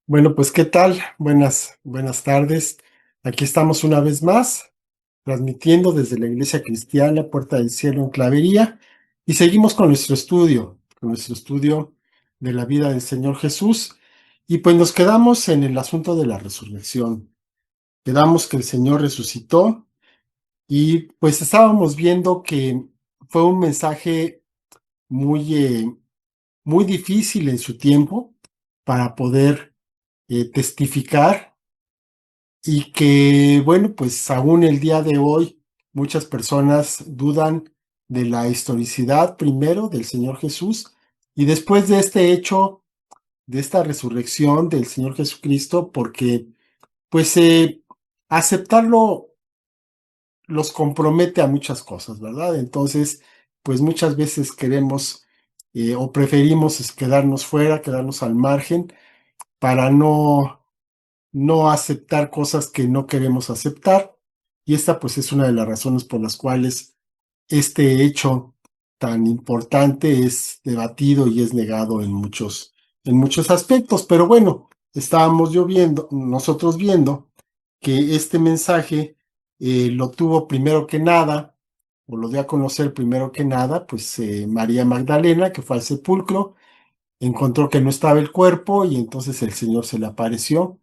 Bueno, pues, ¿qué tal? Buenas tardes. Aquí estamos una vez más, transmitiendo desde la Iglesia Cristiana Puerta del Cielo en Clavería, y seguimos con nuestro estudio de la vida del Señor Jesús, y pues nos quedamos en el asunto de la resurrección. Quedamos que el Señor resucitó, y pues estábamos viendo que fue un mensaje muy, muy difícil en su tiempo para poder testificar. Y que, bueno, pues aún el día de hoy muchas personas dudan de la historicidad primero del Señor Jesús y después de este hecho, de esta resurrección del Señor Jesucristo, porque pues aceptarlo los compromete a muchas cosas, ¿verdad? Entonces, pues muchas veces queremos o preferimos quedarnos fuera, quedarnos al margen para no aceptar cosas que no queremos aceptar. Y esta pues es una de las razones por las cuales este hecho tan importante es debatido y es negado en muchos aspectos. Pero bueno, estábamos nosotros viendo que este mensaje lo tuvo primero que nada, o lo dio a conocer primero que nada, pues María Magdalena, que fue al sepulcro, encontró que no estaba el cuerpo y entonces el Señor se le apareció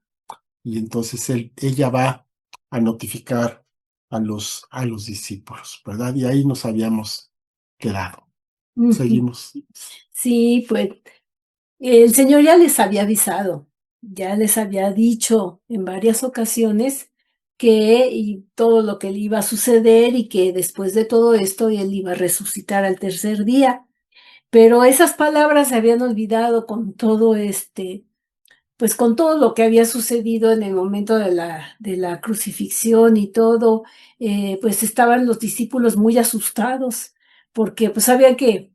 y entonces ella va a notificar a los discípulos, ¿verdad? Y ahí nos habíamos quedado. Ujú. Seguimos. Sí, pues el Señor ya les había avisado, ya les había dicho en varias ocasiones que y todo lo que le iba a suceder y que después de todo esto él iba a resucitar al tercer día. Pero esas palabras se habían olvidado con todo pues con todo lo que había sucedido en el momento de la crucifixión y todo, pues estaban los discípulos muy asustados porque pues sabían que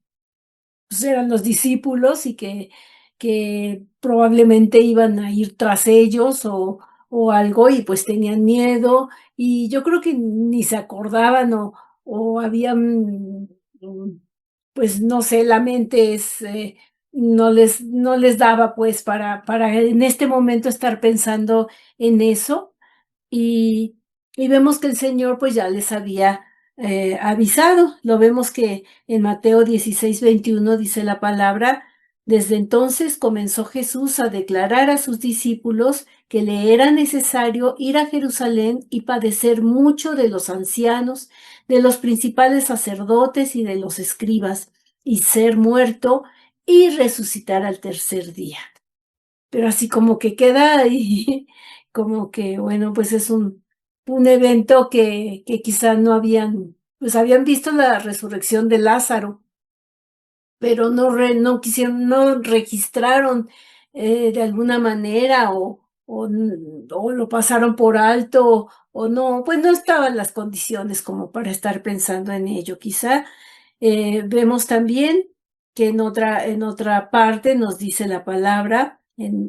pues eran los discípulos y que probablemente iban a ir tras ellos o algo y pues tenían miedo y yo creo que ni se acordaban o habían, pues no sé, la mente no les daba pues para en este momento estar pensando en eso y vemos que el Señor, pues, ya les había, avisado. Lo vemos que en Mateo 16:21 dice la palabra: "Desde entonces comenzó Jesús a declarar a sus discípulos que le era necesario ir a Jerusalén y padecer mucho de los ancianos, de los principales sacerdotes y de los escribas, y ser muerto y resucitar al tercer día". Pero así como que queda ahí, como que, bueno, pues es un evento que quizá no habían, pues habían visto la resurrección de Lázaro, pero no quisieron, no registraron, de alguna manera o lo pasaron por alto o no, pues no estaban las condiciones como para estar pensando en ello. Quizá, vemos también que en otra parte nos dice la palabra,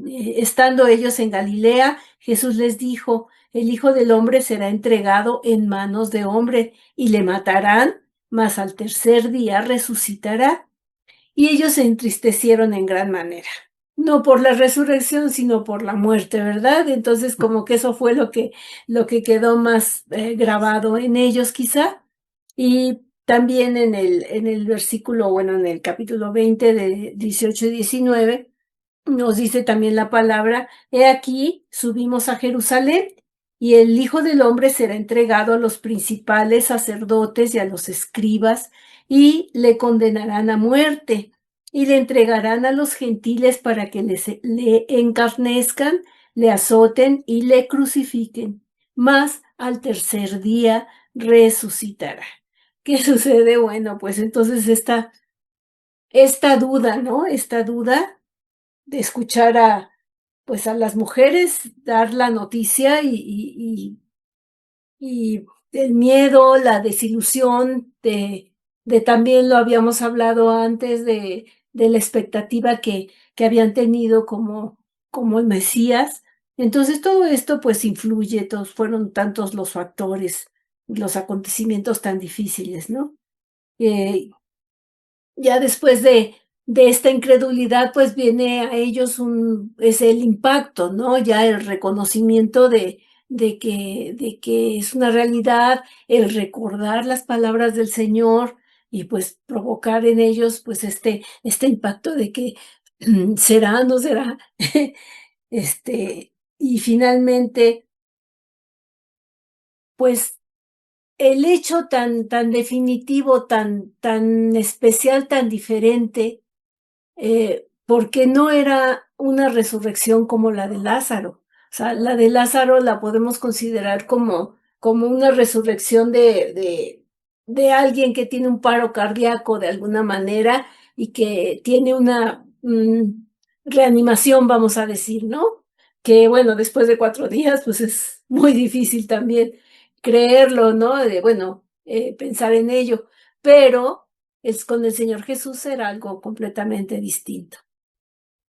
estando ellos en Galilea, Jesús les dijo: "El Hijo del Hombre será entregado en manos de hombre y le matarán, mas al tercer día resucitará". Y ellos se entristecieron en gran manera, no por la resurrección, sino por la muerte, ¿verdad? Entonces, como que eso fue lo que quedó más, grabado en ellos, quizá. Y también en el versículo, bueno, en el capítulo 20 de 18 y 19, nos dice también la palabra: "He aquí, subimos a Jerusalén, y el Hijo del Hombre será entregado a los principales sacerdotes y a los escribas, y le condenarán a muerte, y le entregarán a los gentiles para que le encarnezcan, le azoten y le crucifiquen, mas al tercer día resucitará". ¿Qué sucede? Bueno, pues entonces esta duda, ¿no? Esta duda de escuchar pues, a las mujeres dar la noticia y el miedo, la desilusión de también lo habíamos hablado antes de la expectativa que habían tenido como el Mesías. Entonces, todo esto, pues, influye, todos fueron tantos los factores, los acontecimientos tan difíciles, ¿no? Eh, ya después de esta incredulidad, pues viene a ellos es el impacto, ¿no? Ya el reconocimiento de que es una realidad, el recordar las palabras del Señor y pues provocar en ellos pues este impacto de que será, no será. Y finalmente, pues el hecho tan definitivo, tan especial, tan diferente, porque no era una resurrección como la de Lázaro. O sea, la de Lázaro la podemos considerar como una resurrección de alguien que tiene un paro cardíaco de alguna manera y que tiene una reanimación, vamos a decir, ¿no? Que bueno, después de 4 días, pues es muy difícil también creerlo, ¿no? Bueno, pensar en ello, pero con el Señor Jesús era algo completamente distinto.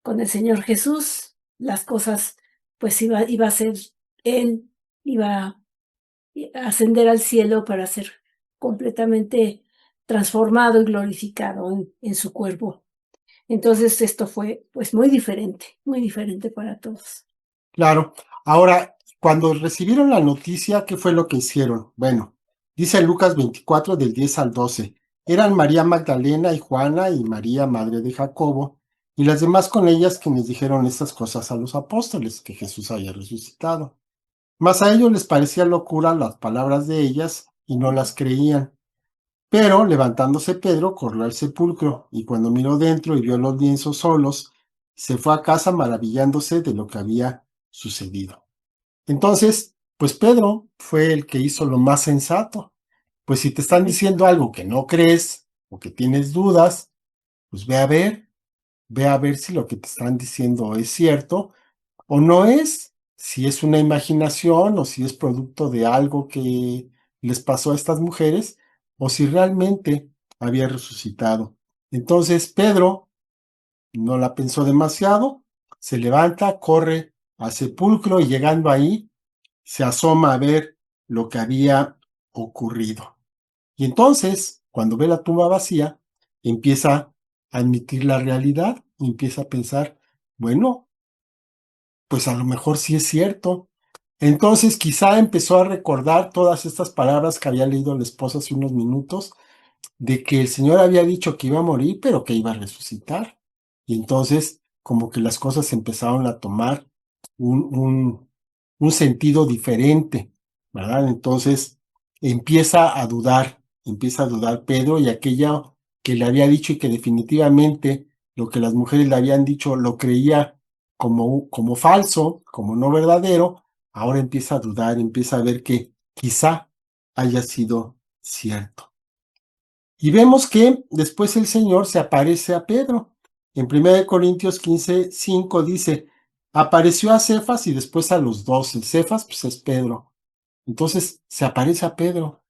Con el Señor Jesús, las cosas, pues iba a ser Él, iba a ascender al cielo para ser completamente transformado y glorificado en su cuerpo. Entonces esto fue pues muy diferente para todos. Claro. Ahora, cuando recibieron la noticia, ¿qué fue lo que hicieron? Bueno, dice Lucas 24 del 10 al 12. Eran María Magdalena y Juana y María, madre de Jacobo, y las demás con ellas quienes dijeron estas cosas a los apóstoles, que Jesús había resucitado. Mas a ellos les parecía locura las palabras de ellas y no las creían. Pero levantándose Pedro, corrió al sepulcro, y cuando miró dentro y vio los lienzos solos, se fue a casa maravillándose de lo que había sucedido. Entonces, pues Pedro fue el que hizo lo más sensato. Pues si te están diciendo algo que no crees o que tienes dudas, pues ve a ver si lo que te están diciendo es cierto o no es, si es una imaginación o si es producto de algo que les pasó a estas mujeres o si realmente había resucitado. Entonces Pedro no la pensó demasiado, se levanta, corre al sepulcro y llegando ahí se asoma a ver lo que había ocurrido. Y entonces, cuando ve la tumba vacía, empieza a admitir la realidad y empieza a pensar, bueno, pues a lo mejor sí es cierto. Entonces quizá empezó a recordar todas estas palabras que había leído la esposa hace unos minutos, de que el Señor había dicho que iba a morir, pero que iba a resucitar. Y entonces como que las cosas empezaron a tomar un, un, un sentido diferente, ¿verdad? Entonces empieza a dudar Pedro y aquella que le había dicho y que definitivamente lo que las mujeres le habían dicho lo creía como falso, como no verdadero, ahora empieza a dudar, empieza a ver que quizá haya sido cierto. Y vemos que después el Señor se aparece a Pedro. En 1 Corintios 15:5 dice, apareció a Cefas y después a los 12. Cefas, pues es Pedro. Entonces se aparece a Pedro.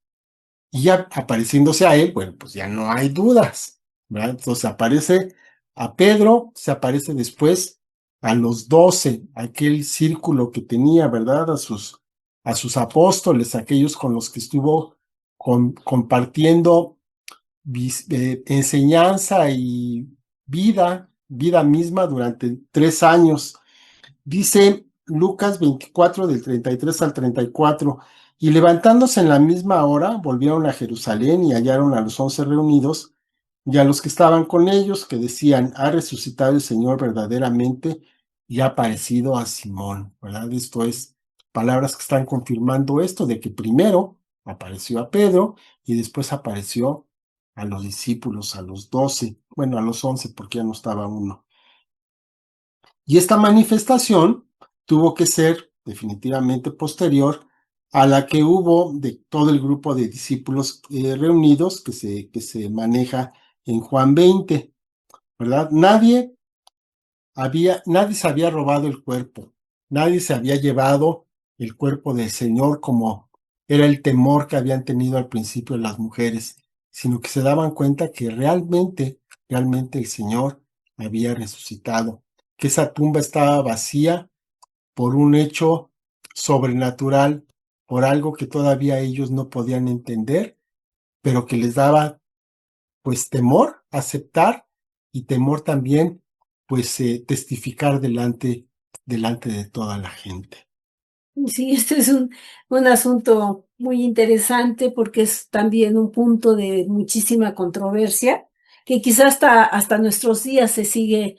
Y ya apareciéndose a él, bueno, pues ya no hay dudas, ¿verdad? Entonces aparece a Pedro, se aparece después a los 12, aquel círculo que tenía, ¿verdad? A sus apóstoles, aquellos con los que estuvo compartiendo enseñanza y vida misma durante 3 años. Dice Lucas 24 del 33 al 34, y levantándose en la misma hora, volvieron a Jerusalén y hallaron a los 11 reunidos y a los que estaban con ellos, que decían, ha resucitado el Señor verdaderamente y ha aparecido a Simón, ¿verdad? Esto es palabras que están confirmando esto, de que primero apareció a Pedro y después apareció a los discípulos, a los 12, bueno, a los 11, porque ya no estaba uno. Y esta manifestación tuvo que ser definitivamente posterior a la que hubo de todo el grupo de discípulos reunidos que se maneja en Juan 20, ¿verdad? Nadie se había robado el cuerpo, nadie se había llevado el cuerpo del Señor como era el temor que habían tenido al principio las mujeres, sino que se daban cuenta que realmente el Señor había resucitado, que esa tumba estaba vacía por un hecho sobrenatural, por algo que todavía ellos no podían entender, pero que les daba pues temor aceptar y temor también, pues testificar delante de toda la gente. Sí, este es un asunto muy interesante porque es también un punto de muchísima controversia que quizás hasta nuestros días se sigue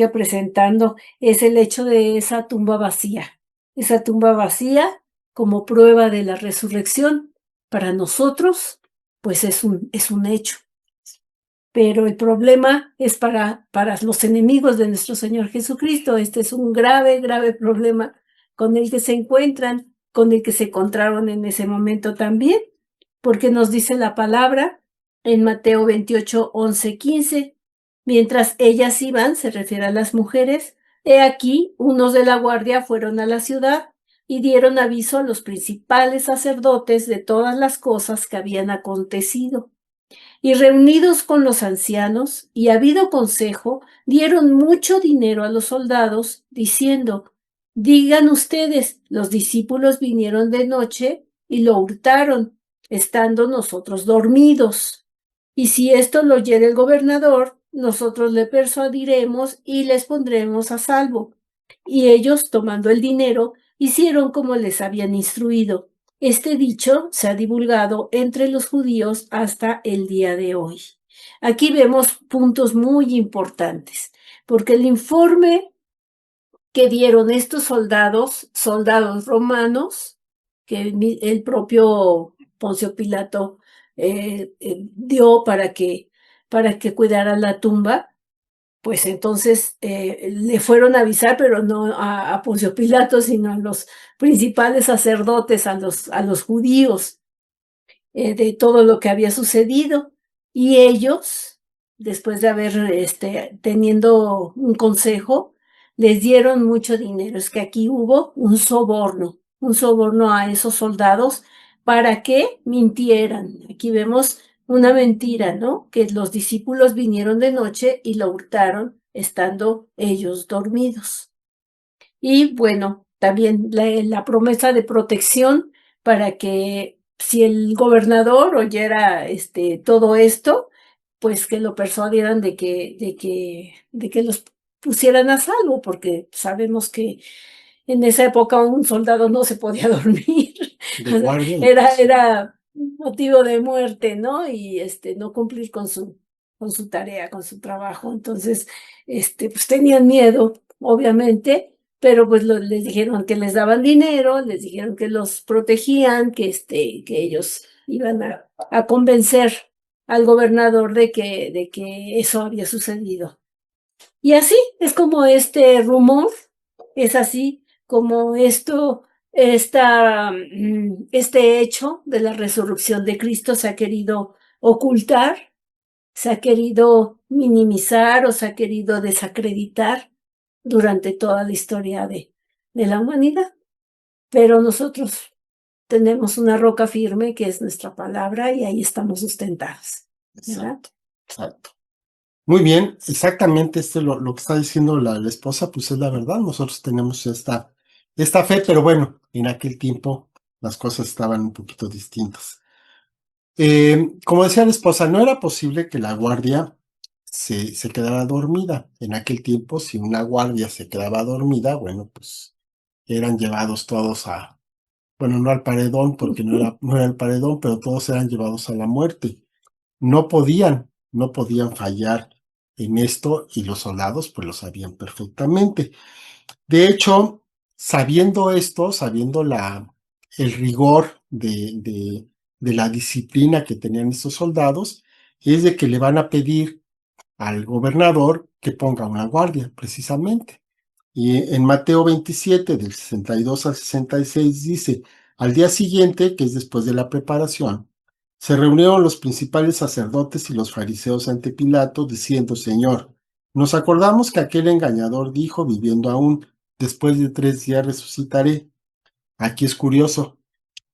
presentando, es el hecho de esa tumba vacía como prueba de la resurrección. Para nosotros, pues es un hecho, pero el problema es para los enemigos de nuestro Señor Jesucristo. Este es un grave, grave problema con el que se encuentran, con el que se encontraron en ese momento también, porque nos dice la palabra en Mateo 28, 11, 15, mientras ellas iban, se refiere a las mujeres, he aquí, unos de la guardia fueron a la ciudad y dieron aviso a los principales sacerdotes de todas las cosas que habían acontecido. Y reunidos con los ancianos y habido consejo, dieron mucho dinero a los soldados, diciendo, digan ustedes, los discípulos vinieron de noche y lo hurtaron, estando nosotros dormidos. Y si esto lo oyere el gobernador, nosotros le persuadiremos y les pondremos a salvo. Y ellos, tomando el dinero, hicieron como les habían instruido. Este dicho se ha divulgado entre los judíos hasta el día de hoy. Aquí vemos puntos muy importantes, porque el informe que dieron estos soldados romanos, que el propio Poncio Pilato dio para que cuidara la tumba, pues entonces le fueron a avisar, pero no a Poncio Pilato, sino a los principales sacerdotes, a los judíos, de todo lo que había sucedido. Y ellos, después de haber, teniendo un consejo, les dieron mucho dinero. Es que aquí hubo un soborno a esos soldados para que mintieran. Aquí vemos una mentira, ¿no? Que los discípulos vinieron de noche y lo hurtaron estando ellos dormidos. Y bueno, también la promesa de protección para que si el gobernador oyera todo esto, pues que lo persuadieran de que los pusieran a salvo, porque sabemos que en esa época un soldado no se podía dormir. De guardia, Era motivo de muerte, ¿no? Y no cumplir con su tarea, con su trabajo. Entonces, pues tenían miedo, obviamente, pero pues les dijeron que les daban dinero, les dijeron que los protegían, que ellos iban a convencer al gobernador de que eso había sucedido. Y así es como este rumor, es así como este hecho de la resurrección de Cristo se ha querido ocultar, se ha querido minimizar o se ha querido desacreditar durante toda la historia de la humanidad. Pero nosotros tenemos una roca firme que es nuestra palabra y ahí estamos sustentados, ¿verdad? exacto, exacto. Muy bien, exactamente lo que está diciendo la esposa, pues es la verdad. Nosotros tenemos esta fe, pero bueno, en aquel tiempo las cosas estaban un poquito distintas. Como decía la esposa, no era posible que la guardia se quedara dormida. En aquel tiempo, si una guardia se quedaba dormida, bueno, pues eran llevados todos bueno, no al paredón, porque no era el paredón, pero todos eran llevados a la muerte. No podían fallar en esto y los soldados pues lo sabían perfectamente. De hecho, sabiendo esto, sabiendo el rigor de la disciplina que tenían estos soldados, es de que le van a pedir al gobernador que ponga una guardia, precisamente. Y en Mateo 27, del 62 al 66, dice, al día siguiente, que es después de la preparación, se reunieron los principales sacerdotes y los fariseos ante Pilato, diciendo, Señor, nos acordamos que aquel engañador dijo, viviendo aún, después de 3 días resucitaré. Aquí es curioso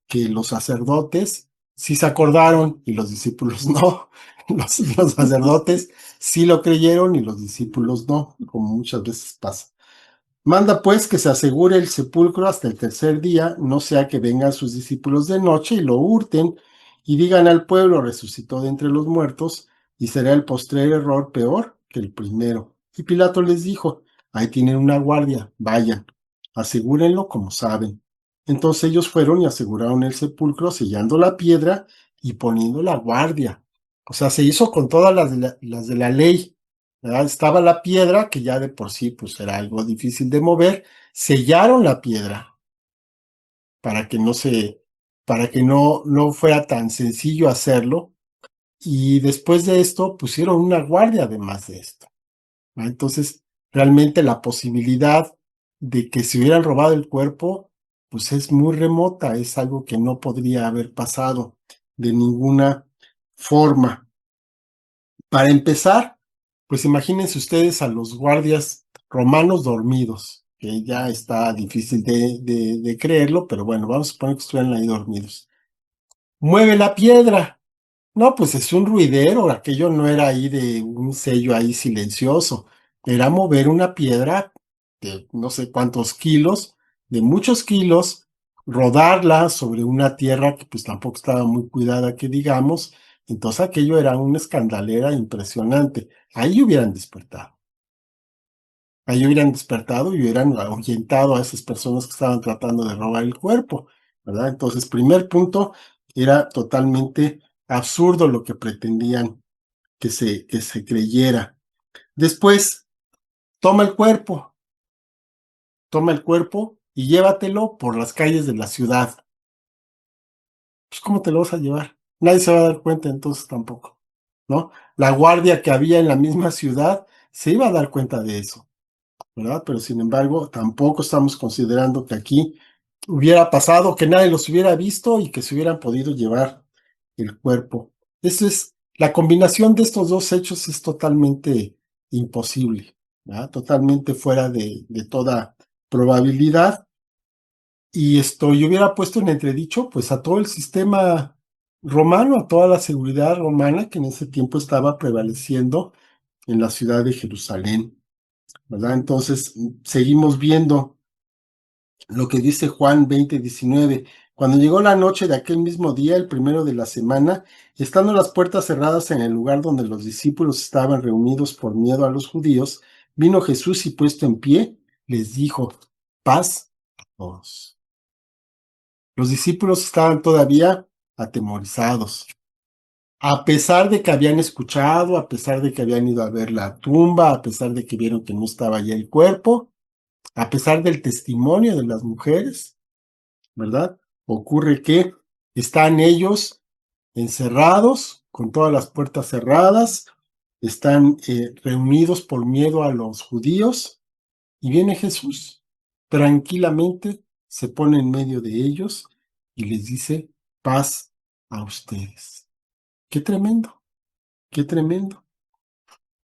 que los sacerdotes sí se acordaron y los discípulos no. Los sacerdotes sí lo creyeron y los discípulos no, como muchas veces pasa. Manda pues que se asegure el sepulcro hasta el tercer día, no sea que vengan sus discípulos de noche y lo hurten y digan al pueblo, resucitó de entre los muertos, y será el postrer error peor que el primero. Y Pilato les dijo: ahí tienen una guardia, vayan, asegúrenlo como saben. Entonces ellos fueron y aseguraron el sepulcro, sellando la piedra y poniendo la guardia. O sea, se hizo con todas las de la ley, ¿verdad? Estaba la piedra, que ya de por sí pues era algo difícil de mover. Sellaron la piedra para que no fuera tan sencillo hacerlo. Y después de esto pusieron una guardia además de esto, ¿no? Entonces, realmente la posibilidad de que se hubieran robado el cuerpo, pues es muy remota, es algo que no podría haber pasado de ninguna forma. Para empezar, pues imagínense ustedes a los guardias romanos dormidos, que ya está difícil de creerlo, pero bueno, vamos a suponer que estuvieran ahí dormidos. Mueve la piedra. No, pues es un ruidero, aquello no era ahí de un sello ahí silencioso, era mover una piedra de no sé cuántos kilos, de muchos kilos, rodarla sobre una tierra que pues tampoco estaba muy cuidada, que digamos. Entonces aquello era una escandalera impresionante. Ahí hubieran despertado y hubieran ahuyentado a esas personas que estaban tratando de robar el cuerpo, ¿verdad? Entonces, primer punto, era totalmente absurdo lo que pretendían que se creyera. Después, toma el cuerpo, y llévatelo por las calles de la ciudad. Pues, ¿cómo te lo vas a llevar? Nadie se va a dar cuenta entonces tampoco, ¿no? La guardia que había en la misma ciudad se iba a dar cuenta de eso, ¿verdad? Pero sin embargo, tampoco estamos considerando que aquí hubiera pasado, que nadie los hubiera visto y que se hubieran podido llevar el cuerpo. La combinación de estos dos hechos es totalmente imposible, ¿verdad? Totalmente fuera de toda probabilidad. Y esto yo hubiera puesto en entredicho pues a todo el sistema romano, a toda la seguridad romana que en ese tiempo estaba prevaleciendo en la ciudad de Jerusalén, ¿verdad? Entonces seguimos viendo lo que dice Juan 20:19. Cuando llegó la noche de aquel mismo día, el primero de la semana, estando las puertas cerradas en el lugar donde los discípulos estaban reunidos por miedo a los judíos, vino Jesús y puesto en pie, les dijo: paz a todos. Los discípulos estaban todavía atemorizados, a pesar de que habían escuchado, a pesar de que habían ido a ver la tumba, a pesar de que vieron que no estaba ya el cuerpo, a pesar del testimonio de las mujeres, ¿verdad? Ocurre que están ellos encerrados, con todas las puertas cerradas, están reunidos por miedo a los judíos, y viene Jesús, tranquilamente se pone en medio de ellos y les dice: paz a ustedes. Qué tremendo, qué tremendo.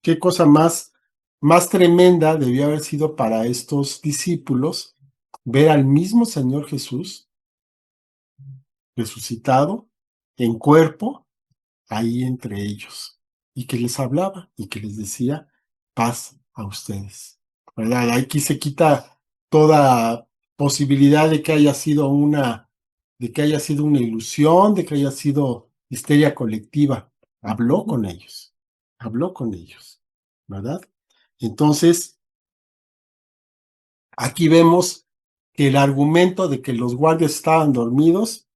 Qué cosa más tremenda debió haber sido para estos discípulos ver al mismo Señor Jesús resucitado en cuerpo ahí entre ellos, y que les hablaba y que les decía: paz a ustedes, ¿verdad? Aquí se quita toda posibilidad de que haya sido una ilusión, de que haya sido histeria colectiva. Habló con ellos, ¿verdad? Entonces, aquí vemos que el argumento de que los guardias estaban dormidos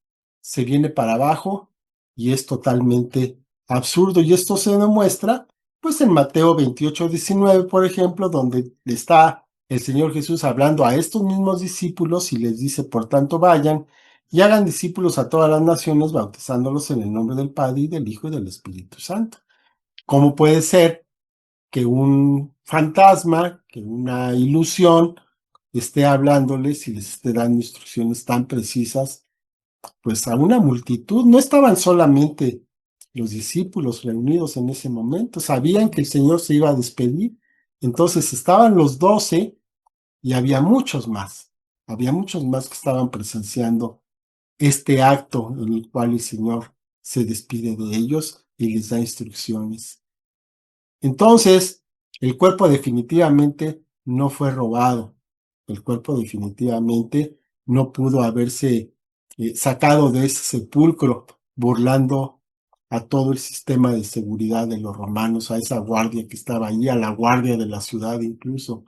se viene para abajo y es totalmente absurdo. Y esto se demuestra, pues, en Mateo 28:19, por ejemplo, donde está el Señor Jesús hablando a estos mismos discípulos y les dice: por tanto, vayan y hagan discípulos a todas las naciones, bautizándolos en el nombre del Padre y del Hijo y del Espíritu Santo. ¿Cómo puede ser que un fantasma, que una ilusión, esté hablándoles y les esté dando instrucciones tan precisas, pues a una multitud? No estaban solamente los discípulos reunidos en ese momento, sabían que el Señor se iba a despedir, entonces estaban los 12 y había muchos más que estaban presenciando este acto en el cual el Señor se despide de ellos y les da instrucciones. Entonces, el cuerpo definitivamente no fue robado. El cuerpo definitivamente no pudo haberse sacado de ese sepulcro burlando a todo el sistema de seguridad de los romanos, a esa guardia que estaba ahí, a la guardia de la ciudad incluso,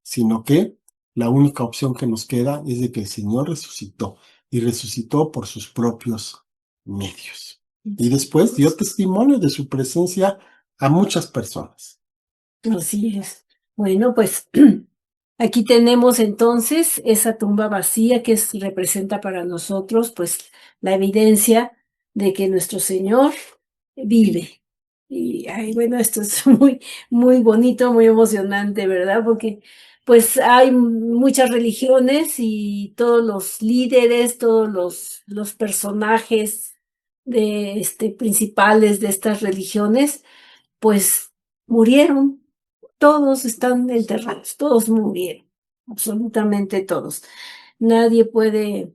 sino que la única opción que nos queda es de que el Señor resucitó y resucitó por sus propios medios. Y después dio testimonio de su presencia a muchas personas. Así es. Bueno, pues aquí tenemos entonces esa tumba vacía que representa para nosotros, pues, la evidencia de que nuestro Señor vive. Y ay, bueno, esto es muy, muy bonito, muy emocionante, ¿verdad? Porque pues hay muchas religiones y todos los líderes, todos los personajes principales de estas religiones, pues murieron. Todos están enterrados, todos murieron, absolutamente todos. Nadie puede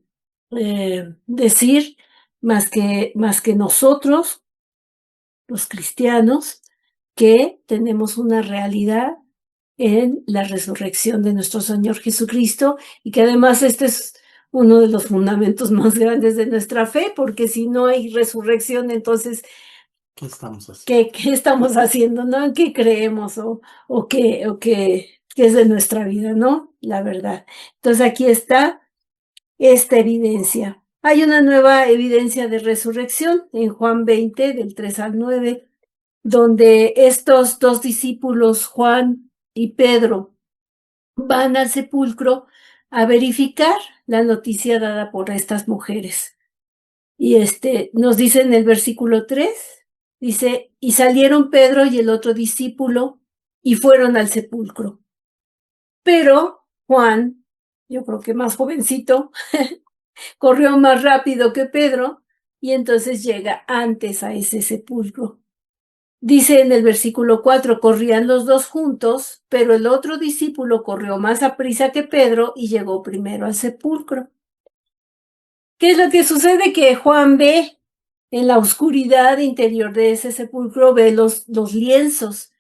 decir más que nosotros, los cristianos, que tenemos una realidad en la resurrección de nuestro Señor Jesucristo y que además este es uno de los fundamentos más grandes de nuestra fe, porque si no hay resurrección, entonces ¿Qué estamos haciendo? ¿qué estamos haciendo, no? ¿En qué creemos qué es de nuestra vida, no? La verdad. Entonces aquí está esta evidencia. Hay una nueva evidencia de resurrección en Juan 20, del 3 al 9, donde estos dos discípulos, Juan y Pedro, van al sepulcro a verificar la noticia dada por estas mujeres. Y nos dice en el versículo 3, dice, y salieron Pedro y el otro discípulo y fueron al sepulcro. Pero Juan, yo creo que más jovencito, corrió más rápido que Pedro y entonces llega antes a ese sepulcro. Dice en el versículo 4, corrían los dos juntos, pero el otro discípulo corrió más aprisa que Pedro y llegó primero al sepulcro. ¿Qué es lo que sucede? Que Juan ve en la oscuridad interior de ese sepulcro, ve los lienzos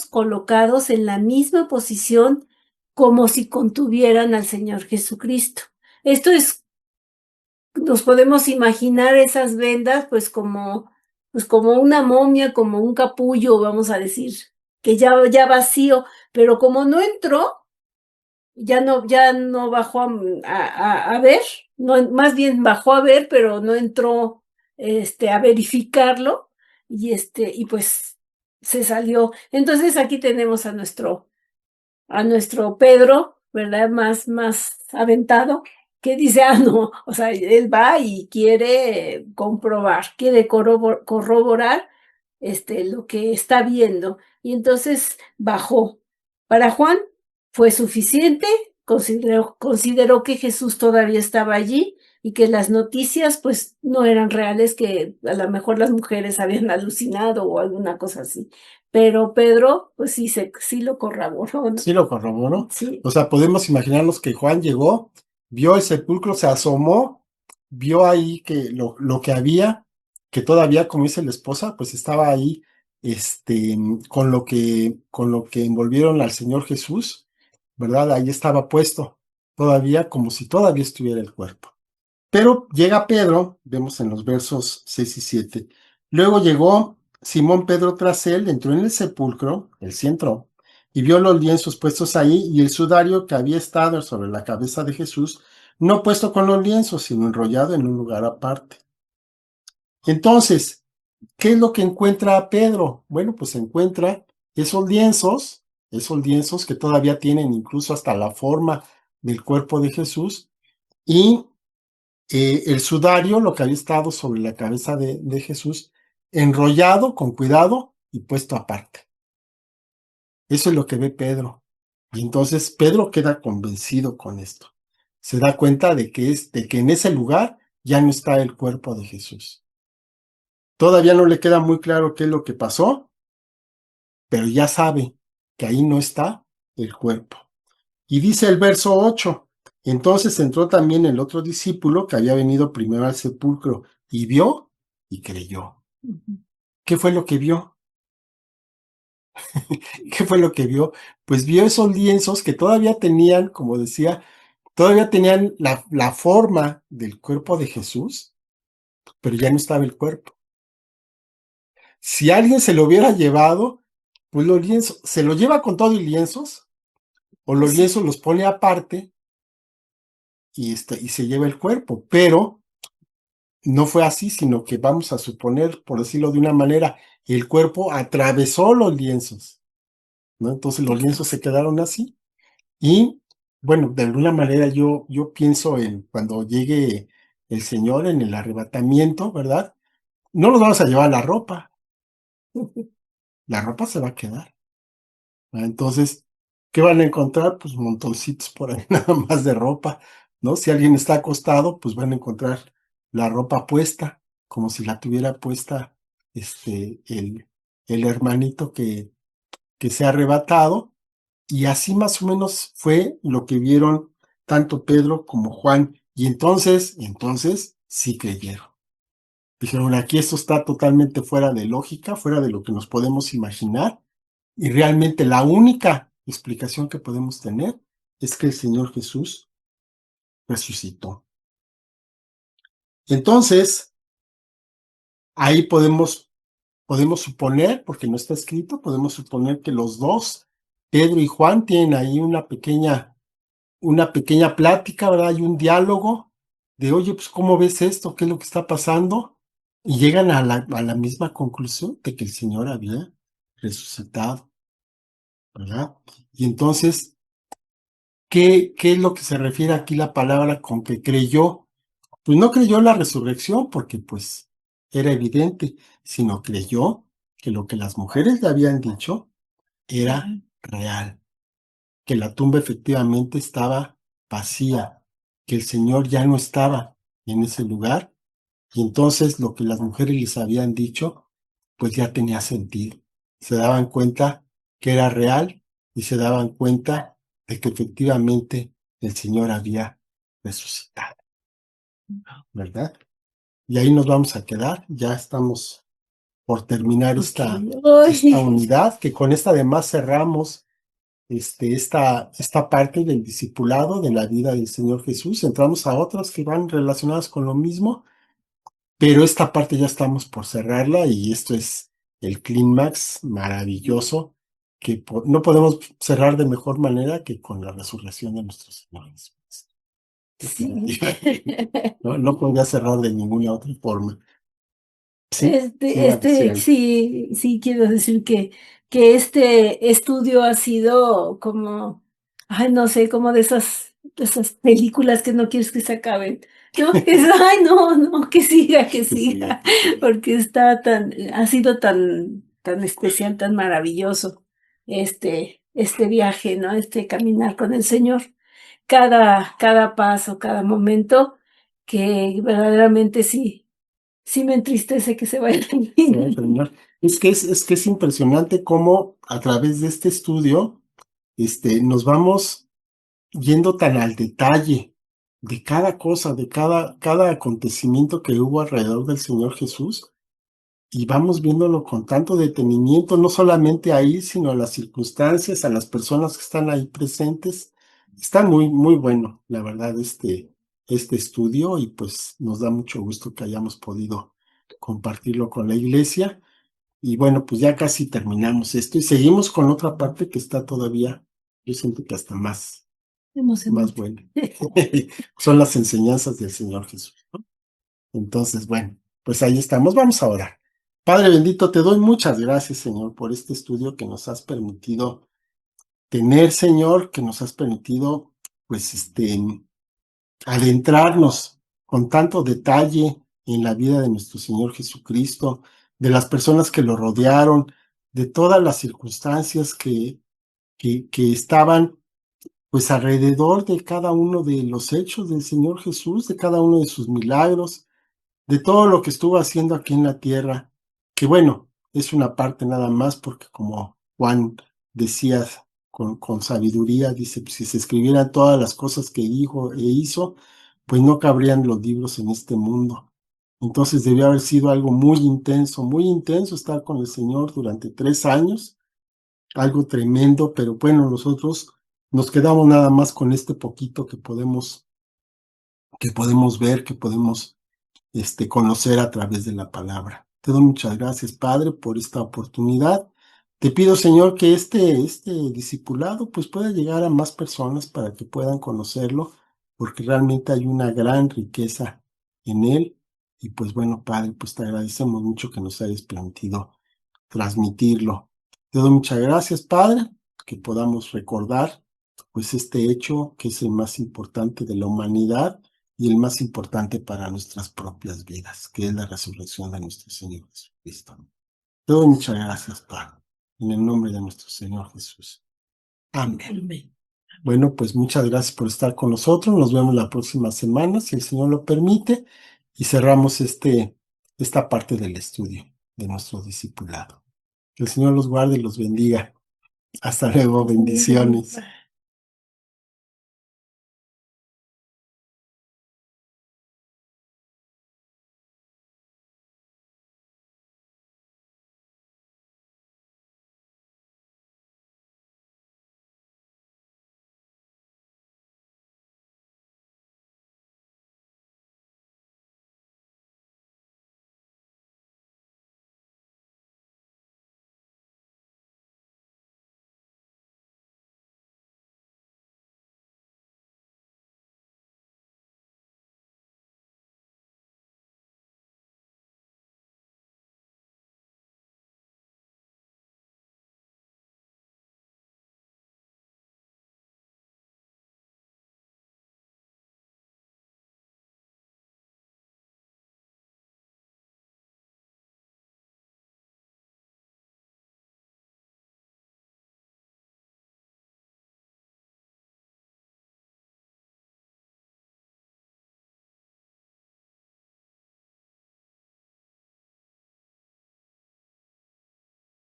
colocados en la misma posición como si contuvieran al Señor Jesucristo. Esto es, nos podemos imaginar esas vendas pues como una momia, como un capullo, vamos a decir, que ya vacío, pero como no entró, ya no bajó a ver, no, más bien bajó a ver, pero no entró a verificarlo, y pues se salió. Entonces aquí tenemos a nuestro Pedro, ¿verdad? Más aventado, que dice, no, o sea, él va y quiere comprobar, quiere corroborar lo que está viendo. Y entonces bajó. Para Juan fue suficiente, consideró que Jesús todavía estaba allí y que las noticias pues no eran reales, que a lo mejor las mujeres habían alucinado o alguna cosa así. Pero Pedro, pues sí lo corroboró, ¿no? Sí lo corroboró. Sí. O sea, podemos imaginarnos que Juan llegó, vio el sepulcro, se asomó, vio ahí que lo que había, que todavía, como dice la esposa, pues estaba ahí, con lo que envolvieron al Señor Jesús, ¿verdad? Ahí estaba puesto, todavía como si todavía estuviera el cuerpo. Pero llega Pedro, vemos en los versos 6 y 7. Luego llegó Simón Pedro tras él, entró en el sepulcro, él sí entró, y vio los lienzos puestos ahí y el sudario que había estado sobre la cabeza de Jesús, no puesto con los lienzos, sino enrollado en un lugar aparte. Entonces, ¿qué es lo que encuentra Pedro? Bueno, pues encuentra esos lienzos que todavía tienen incluso hasta la forma del cuerpo de Jesús, y el sudario, lo que había estado sobre la cabeza de Jesús, enrollado con cuidado y puesto aparte. Eso es lo que ve Pedro. Y entonces Pedro queda convencido con esto. Se da cuenta de que en ese lugar ya no está el cuerpo de Jesús. Todavía no le queda muy claro qué es lo que pasó, pero ya sabe que ahí no está el cuerpo. Y dice el verso 8, entonces entró también el otro discípulo que había venido primero al sepulcro y vio y creyó. ¿Qué fue lo que vio? ¿Qué fue lo que vio? Pues vio esos lienzos que todavía tenían, como decía, todavía tenían la forma del cuerpo de Jesús, pero ya no estaba el cuerpo. Si alguien se lo hubiera llevado, pues los lienzos, se lo lleva con todo y lienzos, o los Sí, lienzos los pone aparte y se lleva el cuerpo, pero no fue así, sino que vamos a suponer, por decirlo de una manera, el cuerpo atravesó los lienzos, ¿no? Entonces los lienzos se quedaron así. Y bueno, de alguna manera yo pienso en cuando llegue el Señor en el arrebatamiento, ¿verdad? No nos vamos a llevar la ropa se va a quedar. Entonces, ¿qué van a encontrar? Pues montoncitos por ahí nada más de ropa, ¿no? Si alguien está acostado, pues van a encontrar la ropa puesta, como si la tuviera puesta el hermanito que se ha arrebatado. Y así más o menos fue lo que vieron tanto Pedro como Juan. Y entonces sí creyeron. Dijeron, aquí esto está totalmente fuera de lógica, fuera de lo que nos podemos imaginar. Y realmente la única explicación que podemos tener es que el Señor Jesús resucitó. Entonces, ahí podemos suponer, porque no está escrito, podemos suponer que los dos, Pedro y Juan, tienen ahí una pequeña plática, ¿verdad? Hay un diálogo de, oye, pues, ¿cómo ves esto? ¿Qué es lo que está pasando? Y llegan a la misma conclusión de que el Señor había resucitado, ¿verdad? Y entonces, ¿qué es lo que se refiere aquí la palabra con que creyó? Pues no creyó la resurrección porque pues era evidente, sino creyó que lo que las mujeres le habían dicho era real, que la tumba efectivamente estaba vacía, que el Señor ya no estaba en ese lugar y entonces lo que las mujeres les habían dicho pues ya tenía sentido. Se daban cuenta que era real y se daban cuenta de que efectivamente el Señor había resucitado, ¿verdad? Y ahí nos vamos a quedar. Ya estamos por terminar esta Ay, unidad, que con esta además cerramos esta parte del discipulado de la vida del Señor Jesús. Entramos a otras que van relacionadas con lo mismo, pero esta parte ya estamos por cerrarla y esto es el clímax maravilloso que no podemos cerrar de mejor manera que con la resurrección de nuestro Señor Jesús. sí. No, no podría cerrar de ninguna otra forma. Sí, sí, Sí, sí, quiero decir que este estudio ha sido como, ay, no sé, como de esas películas que no quieres que se acaben, ¿no? Ay, no, no, que que siga, siga, que siga. porque ha sido tan especial, tan maravilloso este viaje, ¿no? Este caminar con el Señor. Cada paso, cada momento, que verdaderamente sí me entristece que se vaya a Se va a terminar. terminar. Es que es impresionante cómo a través de este estudio, nos vamos yendo tan al detalle de cada cosa, de cada acontecimiento que hubo alrededor del Señor Jesús, y vamos viéndolo con tanto detenimiento, no solamente ahí, sino a las circunstancias, a las personas que están ahí presentes. Está muy, muy bueno, la verdad, este estudio, y pues nos da mucho gusto que hayamos podido compartirlo con la iglesia. Y bueno, pues ya casi terminamos esto y seguimos con otra parte que está todavía, yo siento que hasta más Emocionante. buena. Son las enseñanzas del Señor Jesús, ¿no? Entonces, bueno, pues ahí estamos. Vamos a orar. Padre bendito, te doy muchas gracias, Señor, por este estudio que nos has permitido tener, Señor, que nos has permitido, pues, adentrarnos con tanto detalle en la vida de nuestro Señor Jesucristo, de las personas que lo rodearon, de todas las circunstancias que estaban pues alrededor de cada uno de los hechos del Señor Jesús, de cada uno de sus milagros, de todo lo que estuvo haciendo aquí en la tierra, que bueno, es una parte nada más, porque como Juan decía con sabiduría, dice, pues, si se escribieran todas las cosas que dijo e hizo, pues no cabrían los libros en este mundo. Entonces debió haber sido algo muy intenso estar con el Señor durante 3 años, algo tremendo, pero bueno, nosotros nos quedamos nada más con este poquito que podemos ver, que podemos conocer a través de la palabra. Te doy muchas gracias, Padre, por esta oportunidad. Te pido, Señor, que este discipulado pues pueda llegar a más personas para que puedan conocerlo, porque realmente hay una gran riqueza en él. Y pues bueno, Padre, pues te agradecemos mucho que nos hayas permitido transmitirlo. Te doy muchas gracias, Padre, que podamos recordar pues este hecho que es el más importante de la humanidad y el más importante para nuestras propias vidas, que es la resurrección de nuestro Señor Jesucristo. Te doy muchas gracias, Padre, en el nombre de nuestro Señor Jesús. Amén. Amén. Bueno, pues muchas gracias por estar con nosotros. Nos vemos la próxima semana, si el Señor lo permite, y cerramos esta parte del estudio de nuestro discipulado. Que el Señor los guarde y los bendiga. Hasta luego, bendiciones.